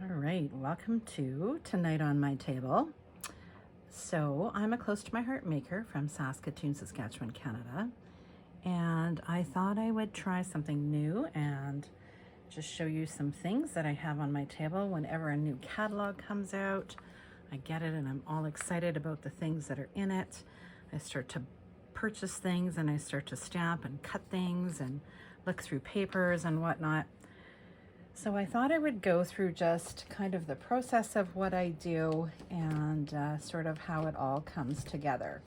All right, welcome to Tonight on My Table. So I'm a Close to My Heart maker from Saskatoon, Saskatchewan, Canada. And I thought I would try something new and just show you some things that I have on my table. Whenever a new catalog comes out, I get it and I'm all excited about the things that are in it. I start to purchase things and I start to stamp and cut things and look through papers and whatnot. So I thought I would go through just kind of the process of what I do and sort of how it all comes together.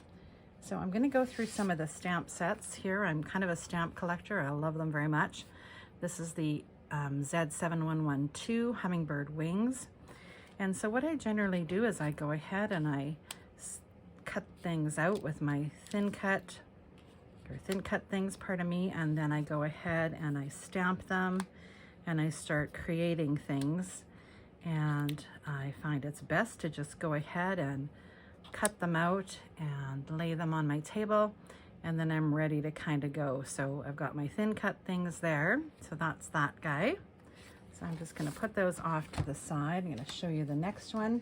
So I'm going to go through some of the stamp sets here. I'm kind of a stamp collector. I love them very much. This is the Z7112 Hummingbird Wings. And so what I generally do is I go ahead and I cut things out with my thin cut things, pardon me, and then I go ahead and I stamp them and I start creating things, and I find it's best to just go ahead and cut them out and lay them on my table, and then I'm ready to kind of go. So I've got my thin cut things there, so that's that guy. So I'm just going to put those off to the side. I'm going to show you the next one.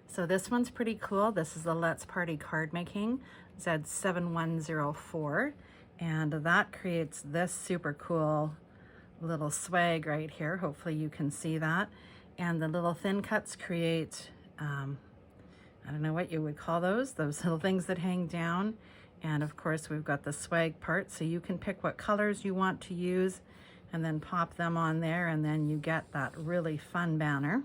So this one's pretty cool. This is the Let's Party card making Z7104, and that creates this super cool little swag right here. Hopefully you can see that. And the little thin cuts create, I don't know what you would call those little things that hang down. And of course we've got the swag part, so you can pick what colors you want to use and then pop them on there, and then you get that really fun banner.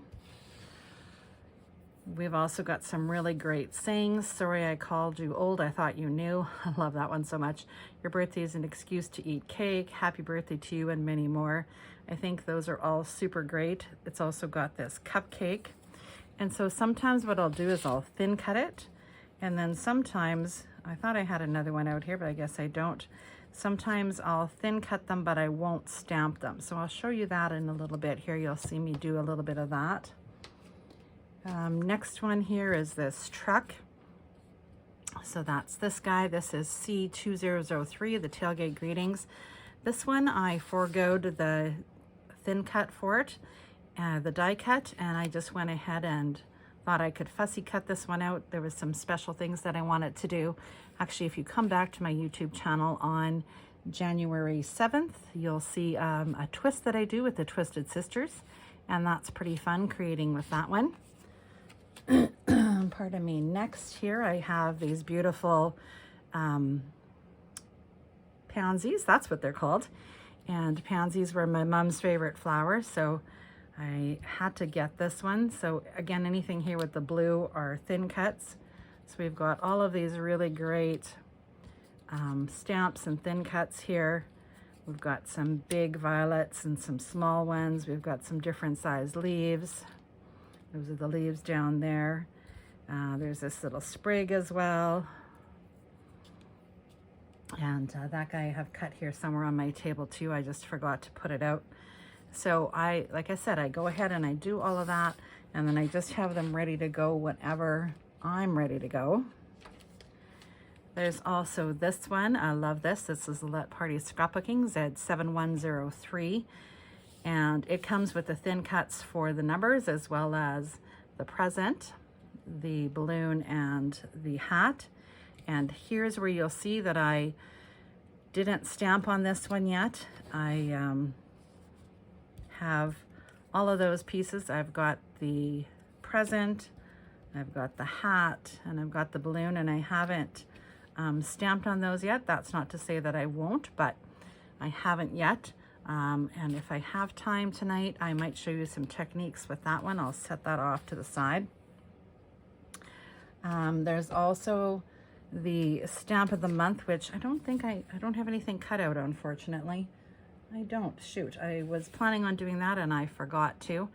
We've also got some really great sayings. Sorry I called you old, I thought you knew. I love that one so much. Your birthday is an excuse to eat cake. Happy birthday to you, and many more. I think those are all super great. It's also got this cupcake. And so sometimes what I'll do is I'll thin cut it. And then sometimes, I thought I had another one out here, but I guess I don't. Sometimes I'll thin cut them, but I won't stamp them. So I'll show you that in a little bit here. You'll see me do a little bit of that. Next one here is this truck. So that's this guy. This is C2003, the tailgate greetings. This one I foregoed the thin cut for it, the die cut, and I just went ahead and thought I could fussy cut this one out. There was some special things that I wanted to do. Actually, if you come back to my YouTube channel on January 7th, you'll see a twist that I do with the Twisted Sisters, and that's pretty fun creating with that one. Pardon me. Next here I have these beautiful pansies. That's what they're called. And pansies were my mom's favorite flower, so I had to get this one. So again, anything here with the blue are thin cuts. So we've got all of these really great stamps and thin cuts here. We've got some big violets and some small ones. We've got some different size leaves. Those are the leaves down there. There's this little sprig as well. And that guy I have cut here somewhere on my table too. I just forgot to put it out. So like I said, I go ahead and I do all of that, and then I just have them ready to go whenever I'm ready to go. There's also this one. I love this. This is the Let Party Scrapbooking Z7103. And it comes with the thin cuts for the numbers as well as the present, the balloon, and the hat. And here's where you'll see that I didn't stamp on this one yet. I have all of those pieces. I've got the present, I've got the hat, and I've got the balloon, and I haven't stamped on those yet. That's not to say that I won't, but I haven't yet. And if I have time tonight, I might show you some techniques with that one. I'll set that off to the side. There's also the stamp of the month, which I don't have anything cut out, unfortunately. I don't, shoot. I was planning on doing that and I forgot to.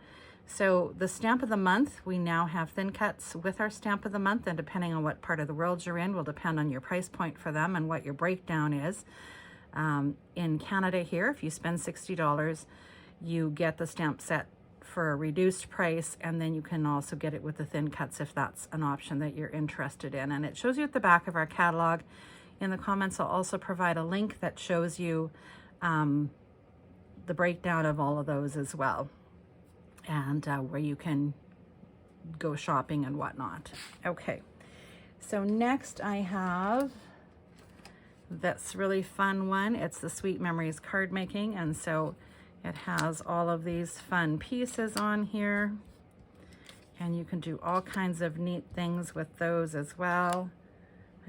So the stamp of the month, we now have thin cuts with our stamp of the month, and depending on what part of the world you're in will depend on your price point for them and what your breakdown is. In Canada here, if you spend $60, you get the stamp set for a reduced price, and then you can also get it with the thin cuts if that's an option that you're interested in. And it shows you at the back of our catalog. In the comments, I'll also provide a link that shows you the breakdown of all of those as well. and where you can go shopping and whatnot. Okay, so next I have this really fun one. It's the Sweet Memories card making, and so it has all of these fun pieces on here, and you can do all kinds of neat things with those as well.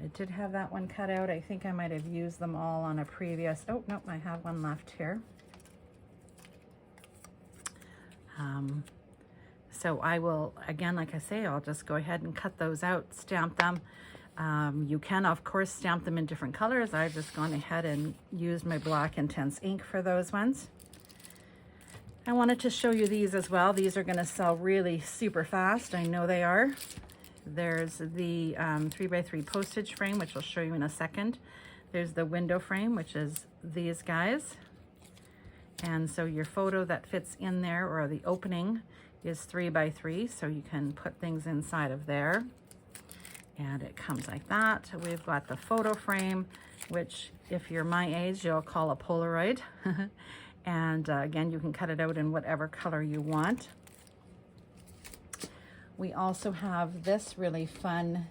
I did have that one cut out. I think I might have used them all on a previous, oh nope, I have one left here. So I will, again, like I say, I'll just go ahead and cut those out, stamp them. You can, of course, stamp them in different colors. I've just gone ahead and used my black intense ink for those ones. I wanted to show you these as well. These are going to sell really super fast. I know they are. There's the 3x3 postage frame, which I'll show you in a second. There's the window frame, which is these guys. And so your photo that fits in there, or the opening, is 3x3, so you can put things inside of there. And it comes like that. We've got the photo frame, which if you're my age, you'll call a Polaroid. And again, you can cut it out in whatever color you want. We also have this really fun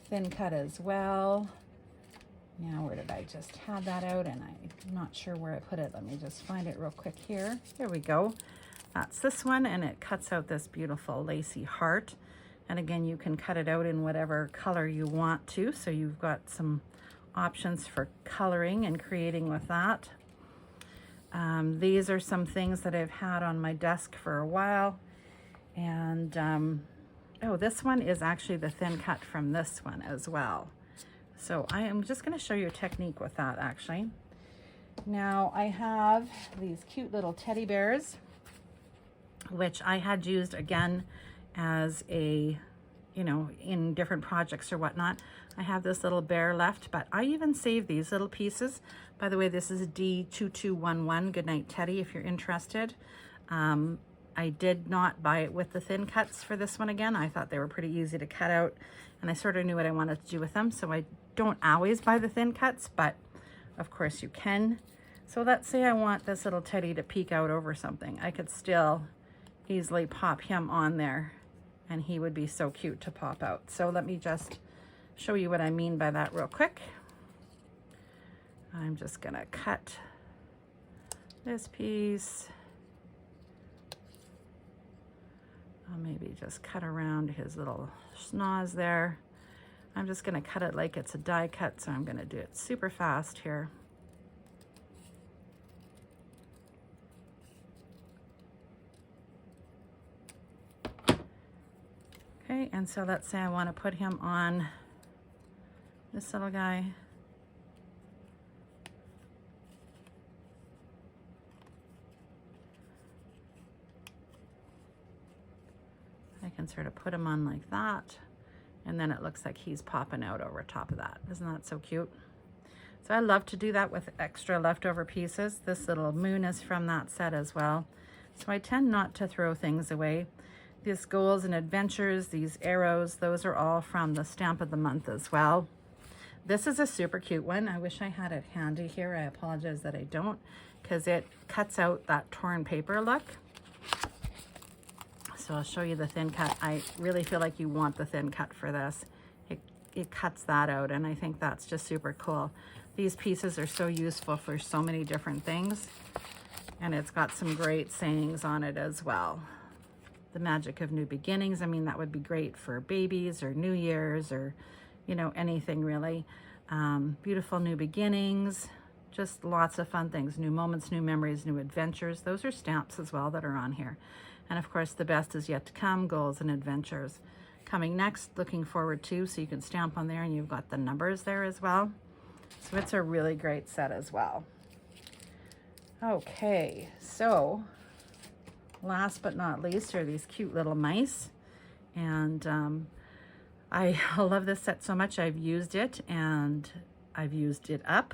thin cut as well. Now, where did I just have that out? And I'm not sure where I put it. Let me just find it real quick here. There we go. That's this one, and it cuts out this beautiful lacy heart. And again, you can cut it out in whatever color you want to. So you've got some options for coloring and creating with that. These are some things that I've had on my desk for a while. And oh, this one is actually the thin cut from this one as well. So I am just going to show you a technique with that actually. Now I have these cute little teddy bears, which I had used again as a, you know, in different projects or whatnot. I have this little bear left, but I even saved these little pieces. By the way, this is D2211 Goodnight Teddy if you're interested. I did not buy it with the thin cuts for this one again. I thought they were pretty easy to cut out, and I sort of knew what I wanted to do with them, so I don't always buy the thin cuts, but of course you can. So let's say I want this little teddy to peek out over something. I could still easily pop him on there, and he would be so cute to pop out. So let me just show you what I mean by that real quick. I'm just gonna cut this piece. I'll maybe just cut around his little schnoz there. I'm just gonna cut it like it's a die cut, so I'm gonna do it super fast here. Okay, and so let's say I want to put him on this little guy. I can sort of put him on like that, and then it looks like he's popping out over top of that. Isn't that so cute? So I love to do that with extra leftover pieces. This little moon is from that set as well. So I tend not to throw things away. These goals and adventures, these arrows, those are all from the stamp of the month as well. This is a super cute one. I wish I had it handy here. I apologize that I don't, because it cuts out that torn paper look. So I'll show you the thin cut. I really feel like you want the thin cut for this. It cuts that out, and I think that's just super cool. These pieces are so useful for so many different things, and it's got some great sayings on it as well. The magic of new beginnings. I mean, that would be great for babies or New Year's or, you know, anything really. Beautiful new beginnings, just lots of fun things. New moments, new memories, new adventures. Those are stamps as well that are on here. And of course, the best is yet to come, goals and adventures. Coming next, looking forward to, so you can stamp on there, and you've got the numbers there as well. So it's a really great set as well. Okay, so last but not least are these cute little mice. And I love this set so much. I've used it, and I've used it up.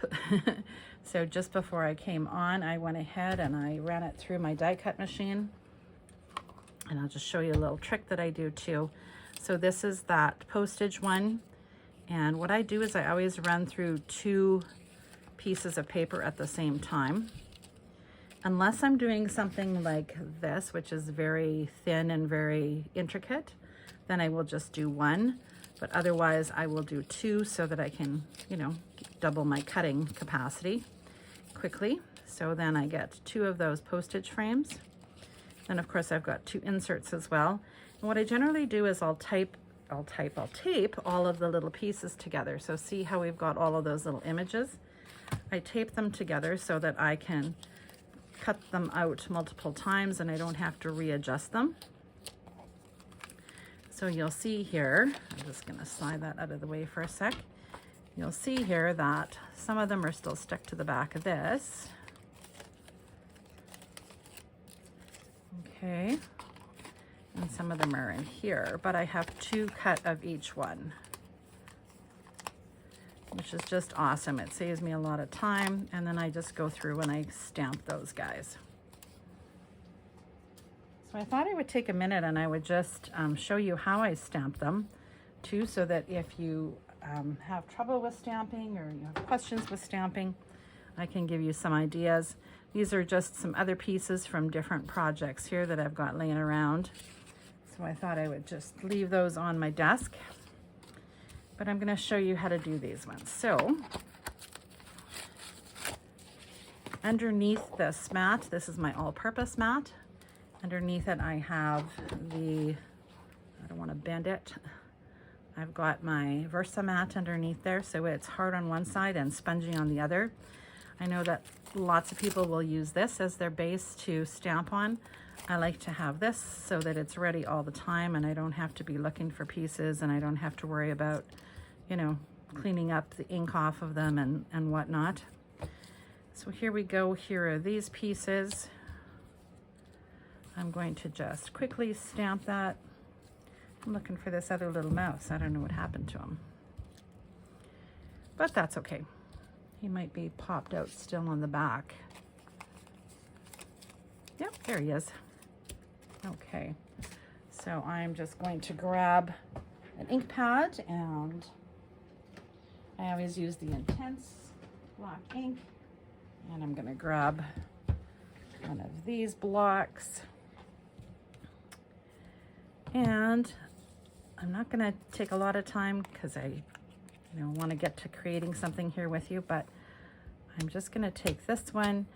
So just before I came on, I went ahead and I ran it through my die cut machine. And I'll just show you a little trick that I do too. So this is that postage one. And what I do is I always run through 2 pieces of paper at the same time. unless I'm doing something like this, which is very thin and very intricate, then I will just do one. But otherwise I will do two so that I can, you know, double my cutting capacity quickly. So then I get two of those postage frames. And of course I've got two inserts as well. And what I generally do is I'll tape all of the little pieces together. So see how we've got all of those little images? I tape them together so that I can cut them out multiple times and I don't have to readjust them. So you'll see here, I'm just gonna slide that out of the way for a sec. You'll see here that some of them are still stuck to the back of this. Okay, and some of them are in here, but I have two cut of each one, which is just awesome. It saves me a lot of time, and then I just go through and I stamp those guys. So I thought I would take a minute and I would just show you how I stamp them too, so that if you have trouble with stamping or you have questions with stamping, I can give you some ideas. These are just some other pieces from different projects here that I've got laying around. So I thought I would just leave those on my desk. But I'm going to show you how to do these ones. So underneath this mat, this is my all-purpose mat. Underneath it I have the, I don't want to bend it, I've got my Versa mat underneath there, so it's hard on one side and spongy on the other. I know that lots of people will use this as their base to stamp on. I like to have this so that it's ready all the time and I don't have to be looking for pieces and I don't have to worry about, you know, cleaning up the ink off of them and whatnot. So here we go. Here are these pieces. I'm going to just quickly stamp that. I'm looking for this other little mouse. I don't know what happened to him, but that's okay. He might be popped out still on the back. Yep, there he is. Okay, so I'm just going to grab an ink pad, and I always use the Intense black ink, and I'm going to grab one of these blocks, and I'm not going to take a lot of time because I want to get to creating something here with you, but I'm just going to take this one.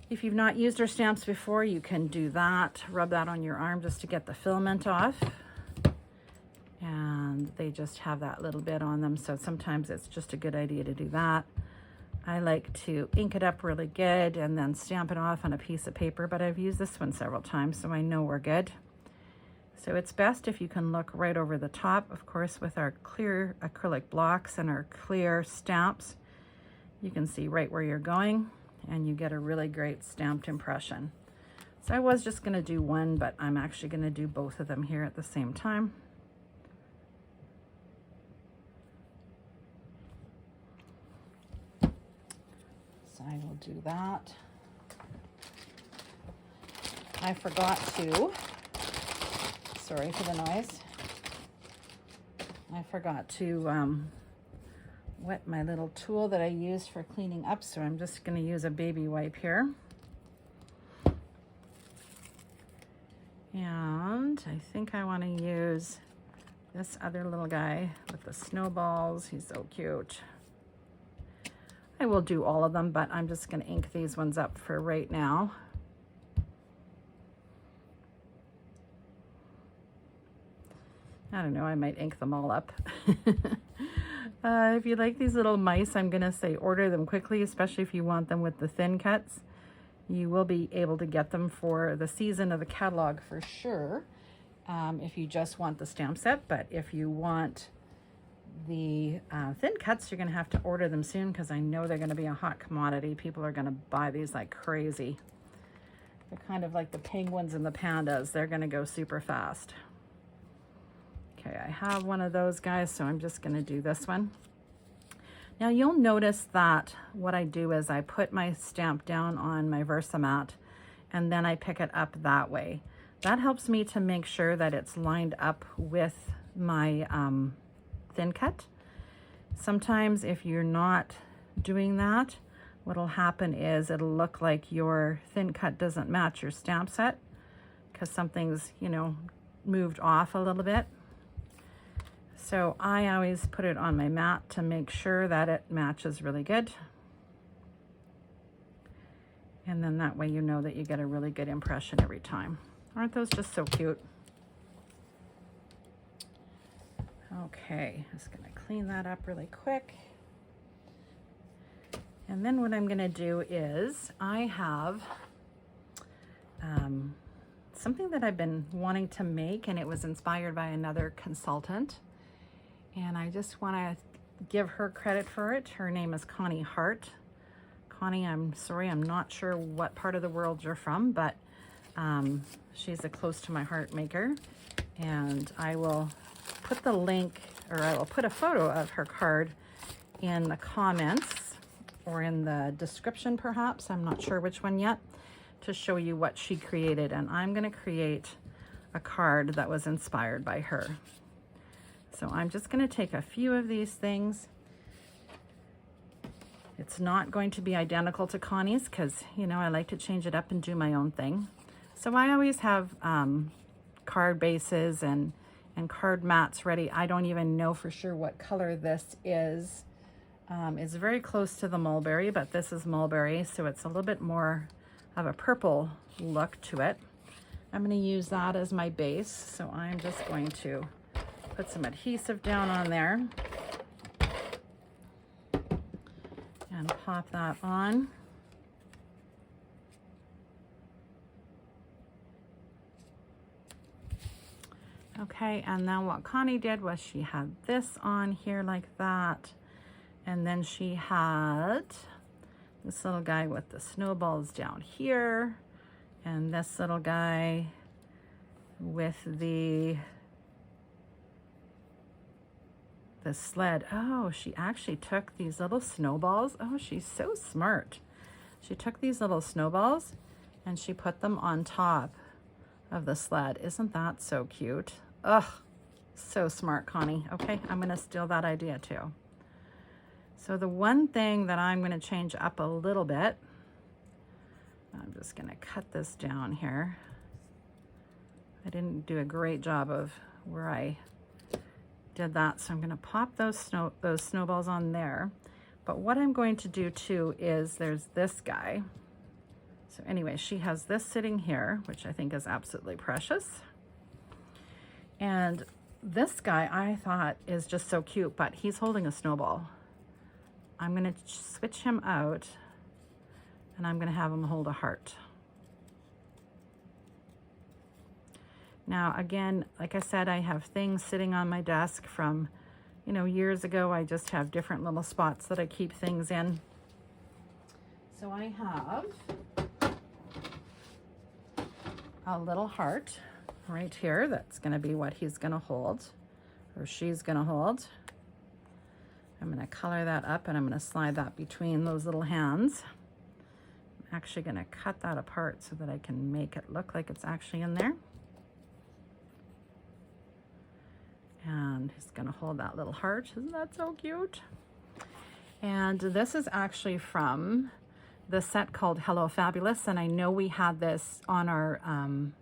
If you've not used our stamps before, you can do that. Rub that on your arm just to get the filament off. And they just have that little bit on them, so sometimes it's just a good idea to do that. I like to ink it up really good and then stamp it off on a piece of paper, but I've used this one several times, so I know we're good. So it's best if you can look right over the top. Of course, with our clear acrylic blocks and our clear stamps, you can see right where you're going and you get a really great stamped impression. So I was just going to do one, but I'm actually going to do both of them here at the same time. So I will do that. I forgot to, sorry for the noise, I forgot to wet my little tool that I use for cleaning up, so I'm just going to use a baby wipe here. And I think I want to use this other little guy with the snowballs. He's so cute. I will do all of them, but I'm just going to ink these ones up for right now. I don't know, I might ink them all up. If you like these little mice, I'm going to say order them quickly, especially if you want them with the thin cuts. You will be able to get them for the season of the catalog for sure, if you just want the stamp set. But if you want the thin cuts, you're going to have to order them soon, because I know they're going to be a hot commodity. People are going to buy these like crazy. They're kind of like the penguins and the pandas. They're going to go super fast. Okay, I have one of those guys, so I'm just going to do this one. Now you'll notice that what I do is I put my stamp down on my Versa mat and then I pick it up that way. That helps me to make sure that it's lined up with my thin cut. Sometimes if you're not doing that, what'll happen is it'll look like your thin cut doesn't match your stamp set because something's, you know, moved off a little bit. So I always put it on my mat to make sure that it matches really good. And then that way you know that you get a really good impression every time. Aren't those just so cute? Okay, just gonna clean that up really quick. And then what I'm gonna do is I have something that I've been wanting to make, and it was inspired by another consultant. And I just wanna give her credit for it. Her name is Connie Hart. Connie, I'm sorry, I'm not sure what part of the world you're from, but she's a close to my heart maker. And I will put the link, or I will put a photo of her card in the comments or in the description perhaps, I'm not sure which one yet, to show you what she created. And I'm gonna create a card that was inspired by her. So I'm just gonna take a few of these things. It's not going to be identical to Connie's because, you know, I like to change it up and do my own thing. So I always have card bases and card mats ready. I don't even know for sure what color this is. It's very close to the mulberry, but this is mulberry, so it's a little bit more of a purple look to it. I'm going to use that as my base, so I'm just going to put some adhesive down on there and pop that on. Okay, and then what Connie did was she had this on here like that, and then she had this little guy with the snowballs down here, and this little guy with the sled. Oh, she actually took these little snowballs. Oh, she's so smart. She took these little snowballs and she put them on top of the sled. Isn't that so cute? Ugh, so smart, Connie. Okay, I'm gonna steal that idea too. So the one thing that I'm gonna change up a little bit, I'm just gonna cut this down here. I didn't do a great job of where I did that, so I'm gonna pop those snowballs on there. But what I'm going to do too is there's this guy. So anyway, she has this sitting here, which I think is absolutely precious. And this guy I thought is just so cute, but he's holding a snowball. I'm gonna switch him out and I'm gonna have him hold a heart. Now again, like I said, I have things sitting on my desk from, you know, years ago. I just have different little spots that I keep things in. So I have a little heart right here. That's going to be what he's going to hold, or she's going to hold. I'm going to color that up and I'm going to slide that between those little hands. I'm actually going to cut that apart so that I can make it look like it's actually in there. And he's going to hold that little heart. Isn't that so cute? And this is actually from the set called Hello Fabulous, and I know we had this on our I'm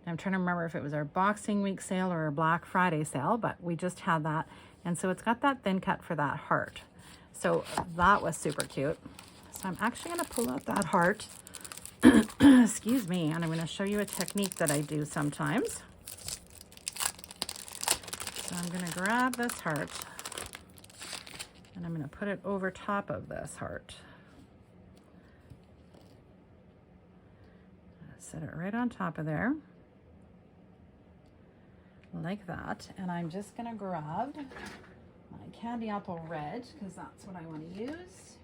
trying to remember if it was our Boxing Week sale or our Black Friday sale, but we just had that. And so it's got that thin cut for that heart. So that was super cute. So I'm actually going to pull out that heart, excuse me, and I'm going to show you a technique that I do sometimes. So I'm going to grab this heart and I'm going to put it over top of this heart. Set it right on top of there, like that. And I'm just gonna grab my candy apple red, because that's what I want to use.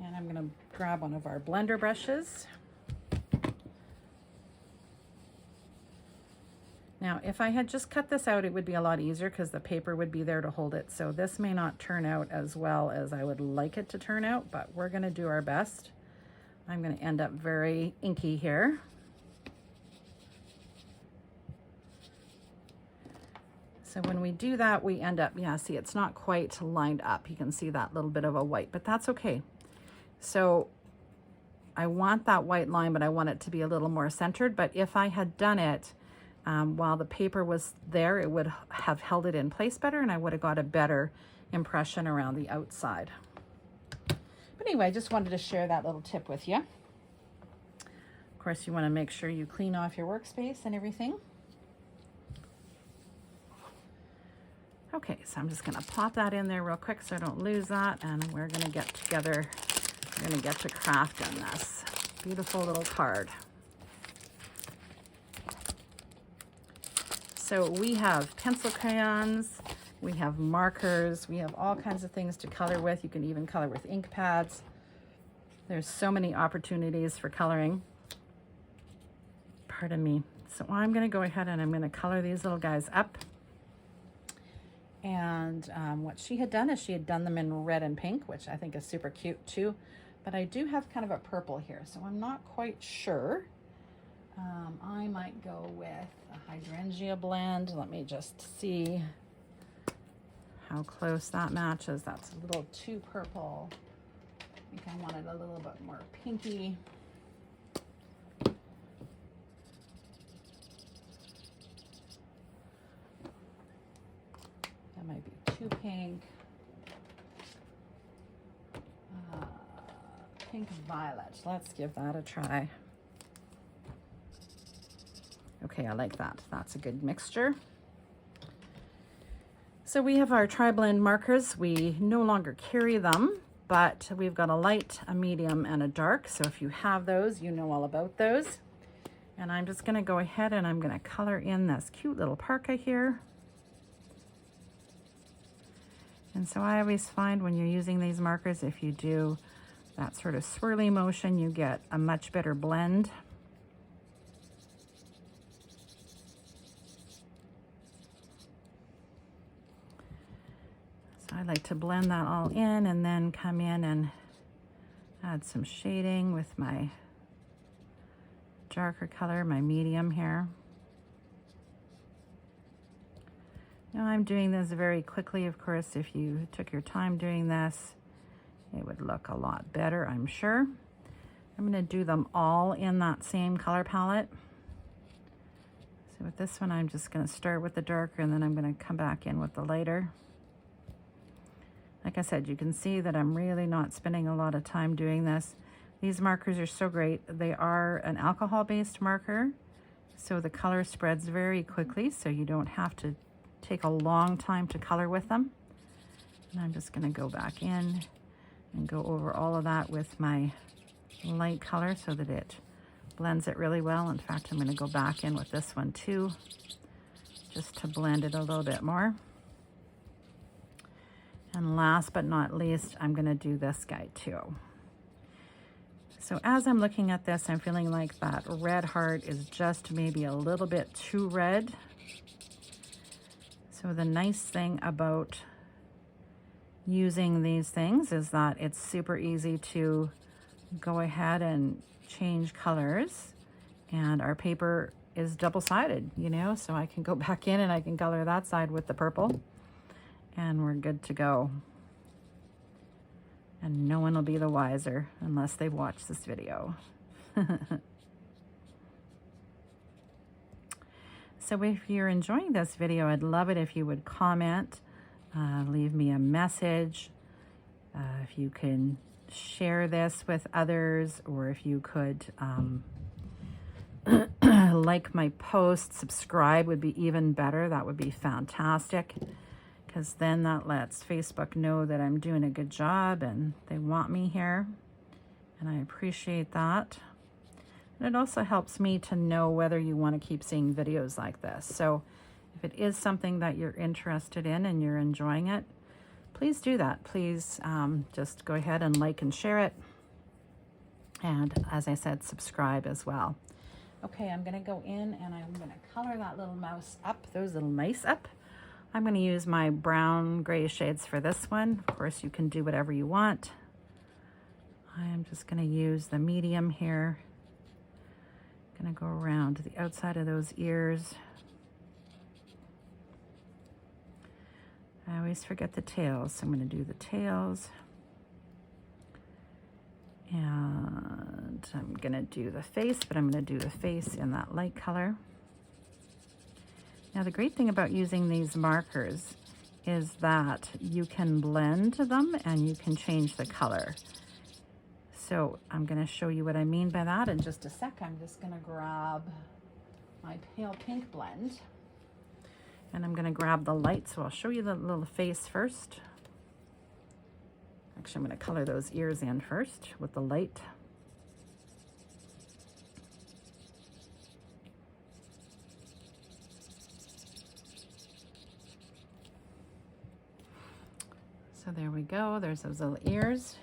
And I'm gonna grab one of our blender brushes. Now, if I had just cut this out, it would be a lot easier because the paper would be there to hold it. So this may not turn out as well as I would like it to turn out, but we're gonna do our best. I'm going to end up very inky here. So when we do that, we end up, yeah, see, it's not quite lined up. You can see that little bit of a white, but that's okay. So I want that white line, but I want it to be a little more centered. But if I had done it while the paper was there, it would have held it in place better, and I would have got a better impression around the outside. But anyway, I just wanted to share that little tip with you. Of course, you want to make sure you clean off your workspace and everything. Okay, so I'm just going to pop that in there real quick so I don't lose that, and we're going to get together. We're going to get to crafting this beautiful little card. So we have pencil crayons, we have markers, we have all kinds of things to color with. You can even color with ink pads. There's so many opportunities for coloring. Pardon me. So I'm going to go ahead and I'm going to color these little guys up. And what she had done is she had done them in red and pink, which I think is super cute too. But I do have kind of a purple here, so I'm not quite sure. I might go with a hydrangea blend. Let me just see how close that matches. That's a little too purple. I think I wanted a little bit more pinky. That might be too pink. Pink violet. Let's give that a try. Okay, I like that. That's a good mixture. So we have our tri-blend markers. We no longer carry them, but we've got a light, a medium, and a dark. So if you have those, you know all about those. And I'm just going to go ahead and I'm going to color in this cute little parka here. And so I always find when you're using these markers, if you do that sort of swirly motion, you get a much better blend. So I like to blend that all in and then come in and add some shading with my darker color, my medium here. Now I'm doing this very quickly. Of course, if you took your time doing this, it would look a lot better, I'm sure. I'm going to do them all in that same color palette. So with this one, I'm just going to start with the darker and then I'm going to come back in with the lighter. Like I said, you can see that I'm really not spending a lot of time doing this. These markers are so great. They are an alcohol-based marker, so the color spreads very quickly, so you don't have to take a long time to color with them. And I'm just going to go back in and go over all of that with my light color so that it blends it really well. In fact, I'm going to go back in with this one too, just to blend it a little bit more. And last but not least, I'm going to do this guy too. So as I'm looking at this, I'm feeling like that red heart is just maybe a little bit too red. So the nice thing about using these things is that it's super easy to go ahead and change colors, and our paper is double-sided, you know, so I can go back in and I can color that side with the purple and we're good to go. And no one will be the wiser unless they watch this video. So if you're enjoying this video, I'd love it if you would comment, leave me a message, if you can share this with others, or if you could like my post, subscribe would be even better. That would be fantastic, because then that lets Facebook know that I'm doing a good job and they want me here, and I appreciate that. And it also helps me to know whether you want to keep seeing videos like this. So if it is something that you're interested in and you're enjoying it, please do that. Please just go ahead and like and share it. And as I said, subscribe as well. Okay, I'm going to go in and I'm going to color that little mouse up, those little mice up. I'm going to use my brown gray shades for this one. Of course, you can do whatever you want. I am just going to use the medium here. Going to go around the outside of those ears. I always forget the tails, so I'm going to do the tails. And I'm going to do the face, but I'm going to do the face in that light color. Now, the great thing about using these markers is that you can blend them and you can change the color. So I'm going to show you what I mean by that in just a sec. I'm just going to grab my pale pink blend. And I'm going to grab the light, so I'll show you the little face first. Actually, I'm going to color those ears in first with the light. So there we go, there's those little ears.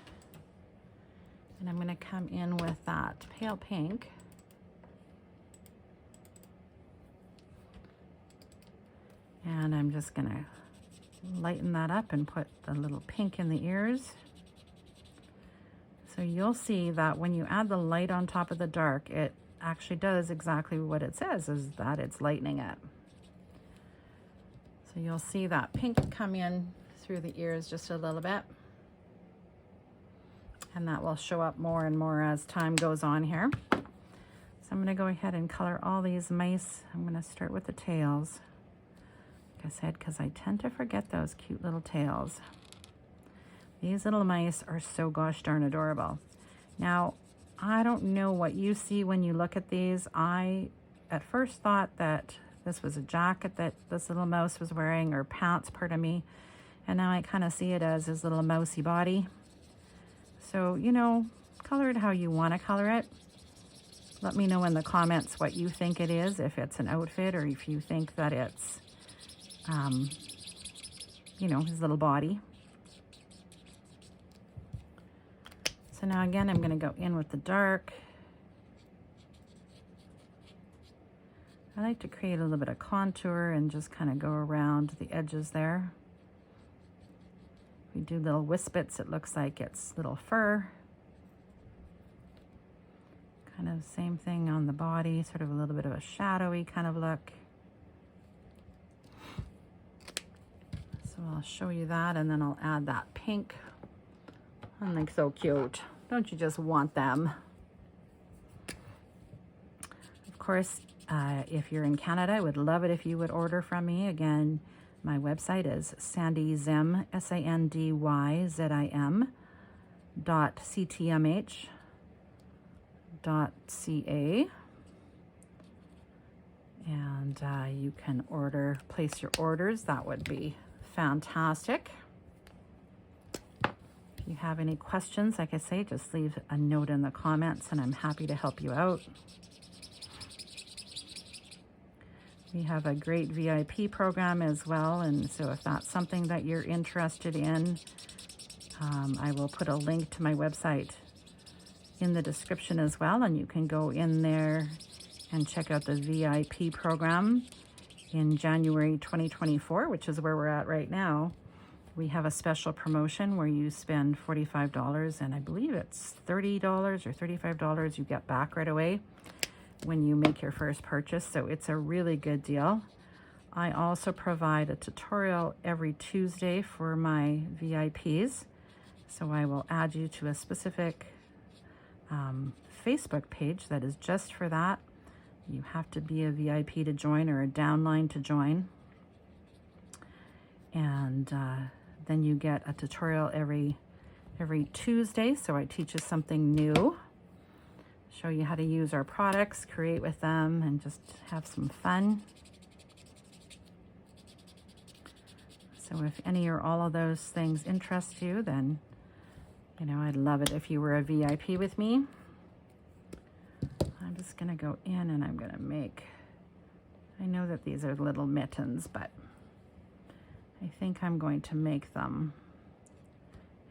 And I'm going to come in with that pale pink. And I'm just going to lighten that up and put the little pink in the ears. So you'll see that when you add the light on top of the dark, it actually does exactly what it says, is that it's lightening it. So you'll see that pink come in through the ears just a little bit. And that will show up more and more as time goes on here. So I'm going to go ahead and color all these mice. I'm going to start with the tails. Like I said, because I tend to forget those cute little tails. These little mice are so gosh darn adorable. Now, I don't know what you see when you look at these. I at first thought that this was a jacket that this little mouse was wearing, or pants, pardon me. And now I kind of see it as his little mousy body. So, you know, color it how you want to color it. Let me know in the comments what you think it is, if it's an outfit or if you think that it's, you know, his little body. So now again, I'm going to go in with the dark. I like to create a little bit of contour and just kind of go around the edges there. We do little wispets, it looks like it's little fur. Kind of same thing on the body, sort of a little bit of a shadowy kind of look. So I'll show you that, and then I'll add that pink. I think so cute. Don't you just want them? Of course, if you're in Canada, I would love it if you would order from me. Again, my website is sandyzim, sandyzim.ctmh.ca. And you can place your orders. That would be fantastic. If you have any questions, like I say, just leave a note in the comments and I'm happy to help you out. We have a great VIP program as well, and so if that's something that you're interested in, I will put a link to my website in the description as well, and you can go in there and check out the VIP program in January 2024, which is where we're at right now. We have a special promotion where you spend $45 and I believe it's $30 or $35 you get back right away when you make your first purchase, so it's a really good deal. I also provide a tutorial every Tuesday for my VIPs, so I will add you to a specific Facebook page that is just for that. You have to be a VIP to join or a downline to join, and then you get a tutorial every Tuesday, so I teach you something new. Show you how to use our products, create with them, and just have some fun. So if any or all of those things interest you, then, you know, I'd love it if you were a VIP with me. I'm just gonna go in and I'm gonna make, I know that these are little mittens, but I think I'm going to make them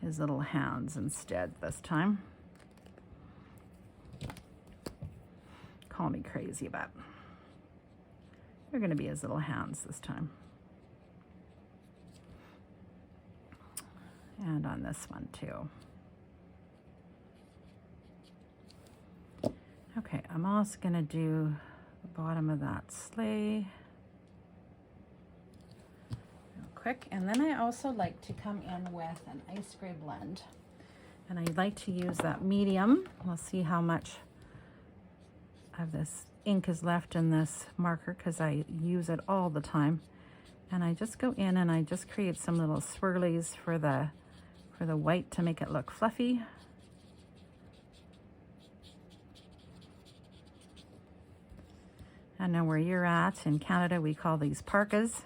his little hands instead this time. Call me crazy, but they're going to be his little hands this time. And on this one too. Okay, I'm also going to do the bottom of that sleigh real quick. And then I also like to come in with an ice gray blend. And I like to use that medium. We'll see how much of this ink is left in this marker because I use it all the time. And I just go in and I just create some little swirlies for the white to make it look fluffy. I know where you're at. In Canada, we call these parkas.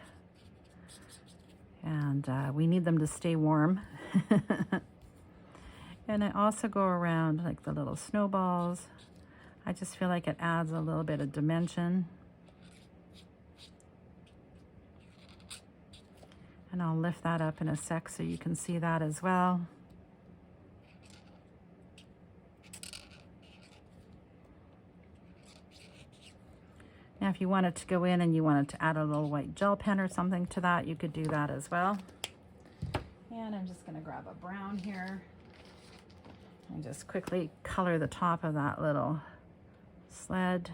And we need them to stay warm. And I also go around like the little snowballs. I just feel like it adds a little bit of dimension. And I'll lift that up in a sec so you can see that as well. Now, if you wanted to go in and you wanted to add a little white gel pen or something to that, you could do that as well. And I'm just going to grab a brown here and just quickly color the top of that little sled.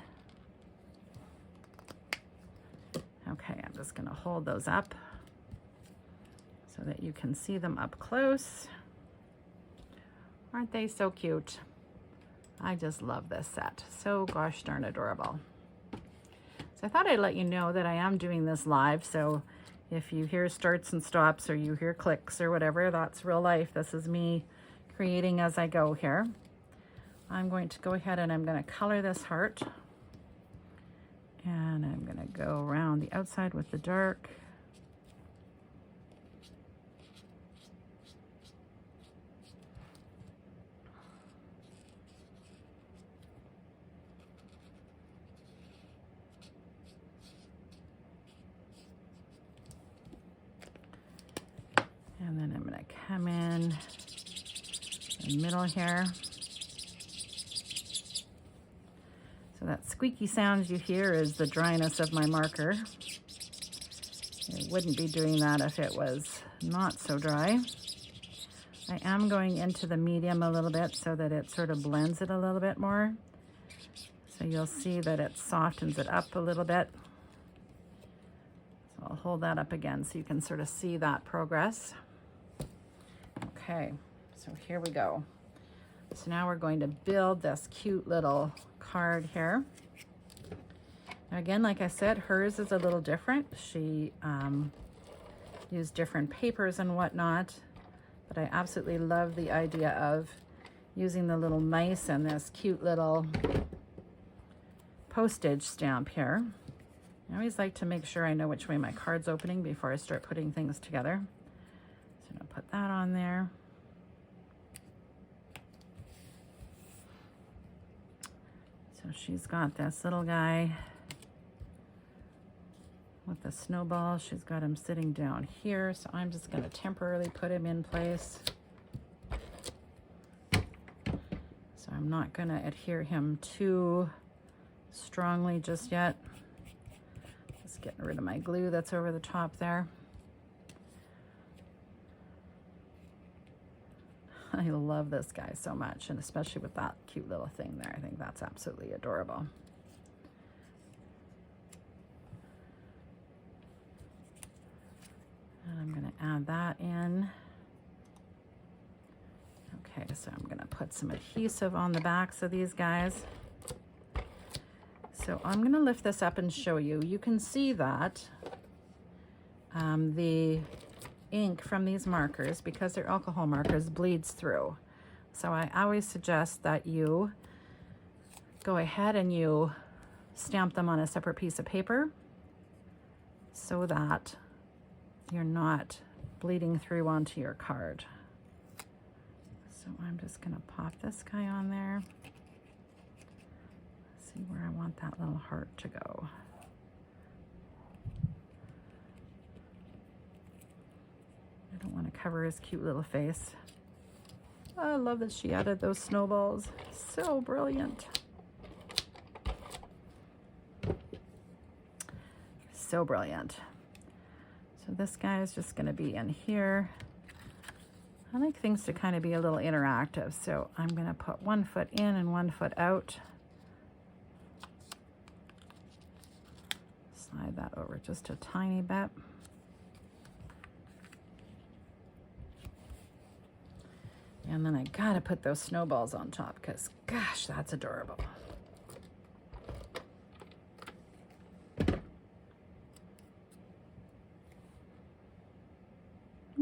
Okay, I'm just going to hold those up so that you can see them up close. Aren't they so cute? I just love this set. So gosh darn adorable. So I thought I'd let you know that I am doing this live. So if you hear starts and stops or you hear clicks or whatever, that's real life. This is me creating as I go here. I'm going to go ahead and I'm going to color this heart. And I'm going to go around the outside with the dark. And then I'm going to come in the middle here. So that squeaky sound you hear is the dryness of my marker. It wouldn't be doing that if it was not so dry. I am going into the medium a little bit so that it sort of blends it a little bit more. So you'll see that it softens it up a little bit. So I'll hold that up again so you can sort of see that progress. Okay, so here we go. So now we're going to build this cute little card here. Now again, like I said, hers is a little different. She used different papers and whatnot, but I absolutely love the idea of using the little mice and this cute little postage stamp here. I always like to make sure I know which way my card's opening before I start putting things together. So I'm gonna put that on there. So she's got this little guy with the snowball. She's got him sitting down here. So I'm just going to temporarily put him in place. So I'm not going to adhere him too strongly just yet. Just getting rid of my glue that's over the top there. I love this guy so much, and especially with that cute little thing there. I think that's absolutely adorable. And I'm going to add that in. Okay, so I'm going to put some adhesive on the backs of these guys. So I'm going to lift this up and show you. You can see that the ink from these markers, because they're alcohol markers, bleeds through. So I always suggest that you go ahead and you stamp them on a separate piece of paper so that you're not bleeding through onto your card. So I'm just going to pop this guy on there. See where I want that little heart to go. I don't want to cover his cute little face. I love that she added those snowballs. So brilliant. So brilliant. So this guy is just going to be in here. I like things to kind of be a little interactive, so I'm going to put 1 foot in and 1 foot out. Slide that over just a tiny bit. And then I gotta put those snowballs on top because gosh, that's adorable. Isn't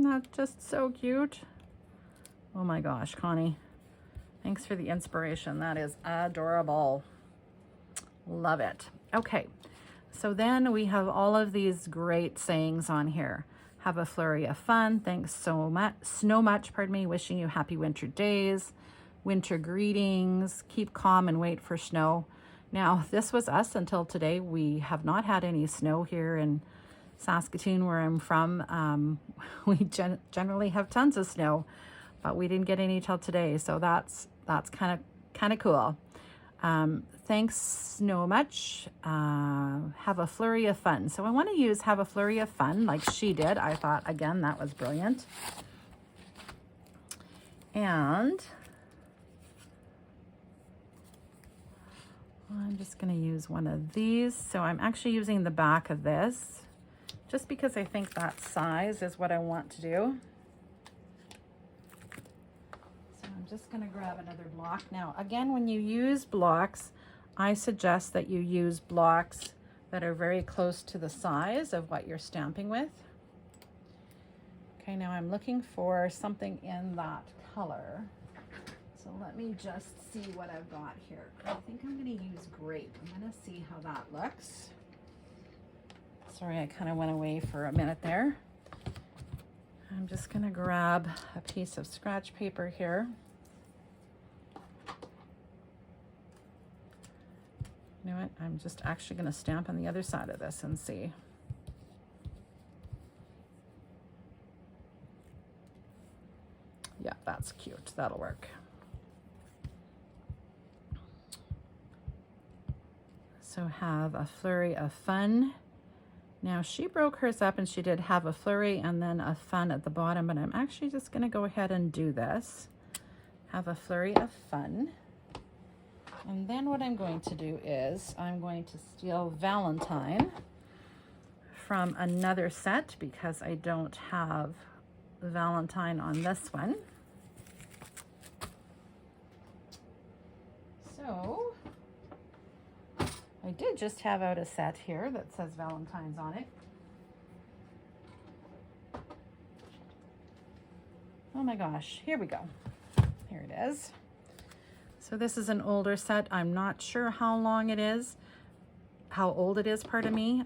that just so cute? Oh my gosh, Connie. Thanks for the inspiration. That is adorable. Love it. Okay, so then we have all of these great sayings on here. Have a flurry of fun. Thanks so much. Pardon me. Wishing you happy winter days. Winter greetings. Keep calm and wait for snow. Now, this was us until today. We have not had any snow here in Saskatoon, where I'm from. We generally have tons of snow, but we didn't get any till today. So that's kind of cool. Thanks so much. Have a flurry of fun. So I want to use have a flurry of fun like she did. I thought, again, that was brilliant. And I'm just going to use one of these. So I'm actually using the back of this just because I think that size is what I want to do. So I'm just going to grab another block. Now, again, when you use blocks, I suggest that you use blocks that are very close to the size of what you're stamping with. Okay, now I'm looking for something in that color. So let me just see what I've got here. I think I'm going to use grape. I'm going to see how that looks. Sorry, I kind of went away for a minute there. I'm just going to grab a piece of scratch paper here. You know what? I'm just actually going to stamp on the other side of this and see. Yeah, that's cute. That'll work. So have a flurry of fun. Now she broke hers up and she did have a flurry and then a fun at the bottom, but I'm actually just going to go ahead and do this. Have a flurry of fun. And then what I'm going to do is I'm going to steal Valentine from another set because I don't have Valentine on this one. So I did just have out a set here that says Valentine's on it. Oh my gosh, here we go. Here it is. So this is an older set. I'm not sure how long it is, how old it is, pardon me.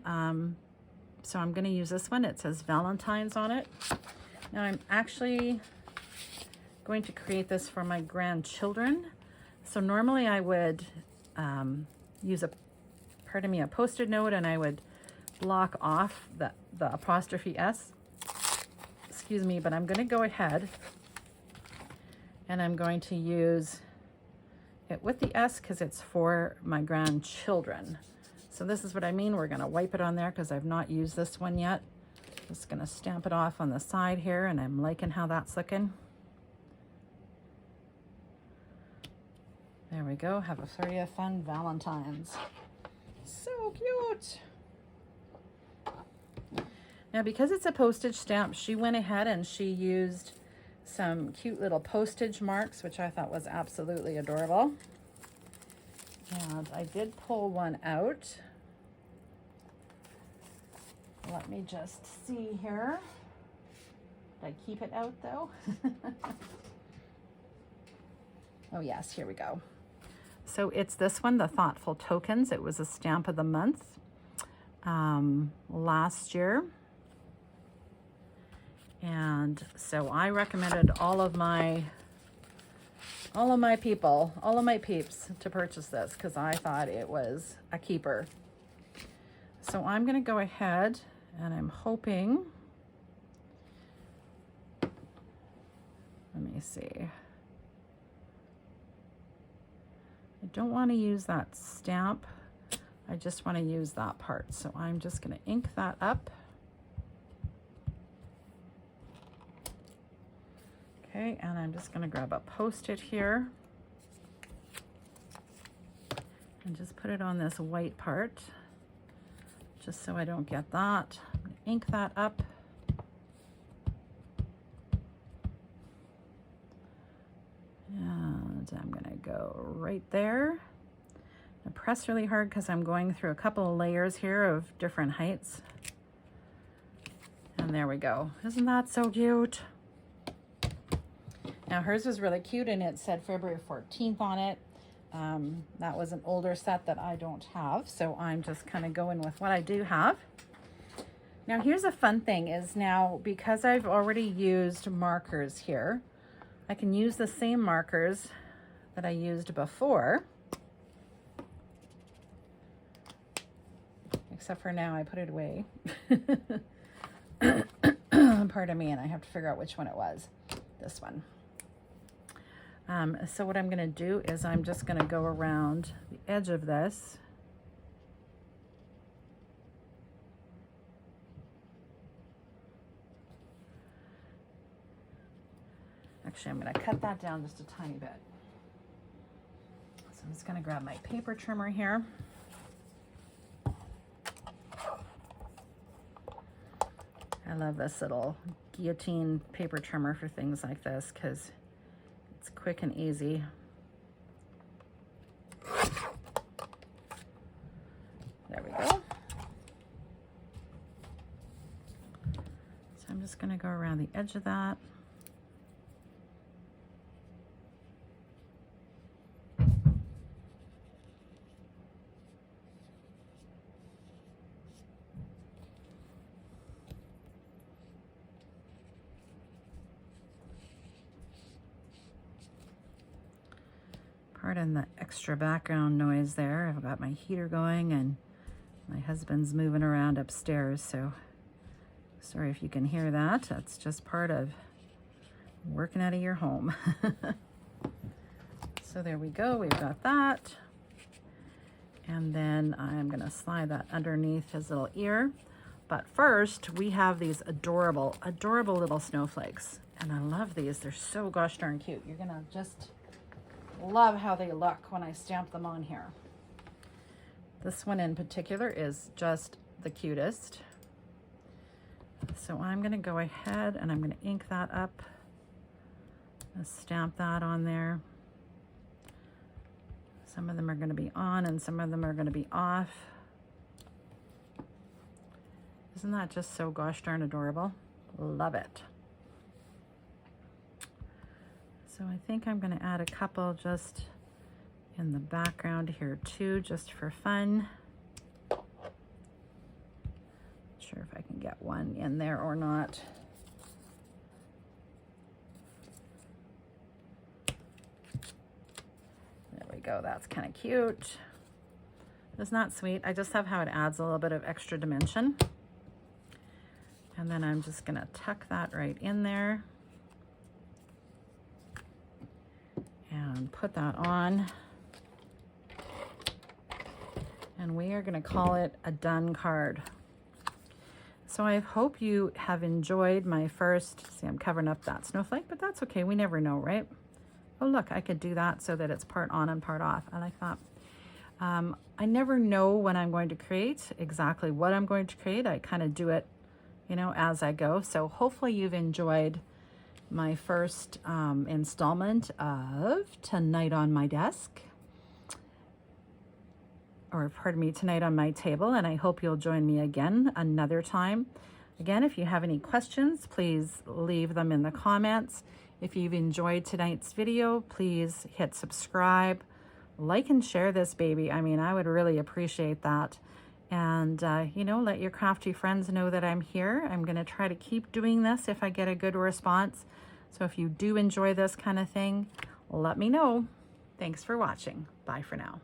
So I'm going to use this one. It says Valentine's on it. Now I'm actually going to create this for my grandchildren. So normally I would use a Post-it note and I would block off the apostrophe S. Excuse me, but I'm going to go ahead and I'm going to use it with the S because it's for my grandchildren. So this is what I mean. We're going to wipe it on there because I've not used this one yet. Just going to stamp it off on the side here, and I'm liking how that's looking. There we go. Have a flurry of fun, Valentine's. So cute. Now, because it's a postage stamp, she went ahead and she used some cute little postage marks, which I thought was absolutely adorable. And I did pull one out. Let me just see here. Did I keep it out though? Oh yes, here we go. So it's this one, the Thoughtful Tokens. It was a stamp of the month last year. And so I recommended all of my peeps to purchase this because I thought it was a keeper. So I'm going to go ahead and I'm hoping, let me see. I don't want to use that stamp. I just want to use that part. So I'm just going to ink that up. Okay, and I'm just going to grab a Post-it here and just put it on this white part, just so I don't get that. I'm going to ink that up. go right there. I press really hard because I'm going through a couple of layers here of different heights. And there we go. Isn't that so cute? Now hers was really cute and it said February 14th on it. That was an older set that I don't have, so I'm just kind of going with what I do have. Now here's a fun thing is now, because I've already used markers here, I can use the same markers that I used before. Except for now I put it away. Pardon me, and I have to figure out which one it was. This one. So what I'm going to do is I'm just going to go around the edge of this. Actually, I'm going to cut that down just a tiny bit. So I'm just going to grab my paper trimmer here. I love this little guillotine paper trimmer for things like this because it's quick and easy. There we go. So I'm just going to go around the edge of that. Pardon the extra background noise there. I've got my heater going and my husband's moving around upstairs, so sorry if you can hear that. That's just part of working out of your home. So there we go, we've got that. And then I'm gonna slide that underneath his little ear. But first, we have these adorable, adorable little snowflakes. And I love these, they're so gosh darn cute. You're gonna just love how they look when I stamp them on here. This one in particular is just the cutest. So I'm going to go ahead and I'm going to ink that up. Stamp that on there. Some of them are going to be on and some of them are going to be off. Isn't that just so gosh darn adorable? Love it. So I think I'm going to add a couple just in the background here too, just for fun. Not sure if I can get one in there or not. There we go, that's kind of cute. Isn't that sweet? I just love how it adds a little bit of extra dimension. And then I'm just going to tuck that right in there. And put that on. And we are going to call it a done card. So I hope you have enjoyed my first, see I'm covering up that snowflake, but that's okay, we never know, right? Oh look, I could do that so that it's part on and part off. I like that. I never know when I'm going to create, exactly what I'm going to create. I kind of do it, you know, as I go. So hopefully you've enjoyed my first installment of Tonight on My Desk, or pardon me, Tonight on My Table, and I hope you'll join me again another time. Again, if you have any questions, please leave them in the comments. If you've enjoyed tonight's video, please hit subscribe, like and share this baby. I mean, I would really appreciate that. And, you know, let your crafty friends know that I'm here. I'm going to try to keep doing this if I get a good response. So if you do enjoy this kind of thing, let me know. Thanks for watching. Bye for now.